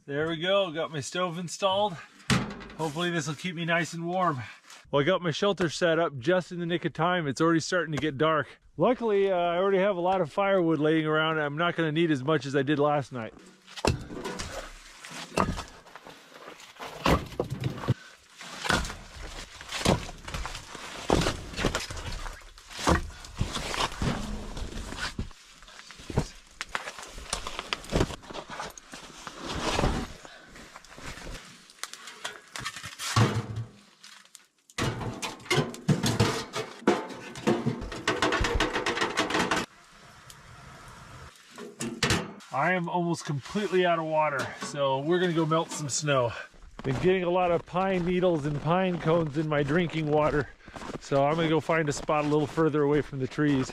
There we go, got my stove installed. Hopefully this will keep me nice and warm. Well, I got my shelter set up just in the nick of time. It's already starting to get dark. Luckily, I already have a lot of firewood laying around. I'm not gonna need as much as I did last night. I am almost completely out of water, so we're gonna go melt some snow. Been getting a lot of pine needles and pine cones in my drinking water, so I'm gonna go find a spot a little further away from the trees.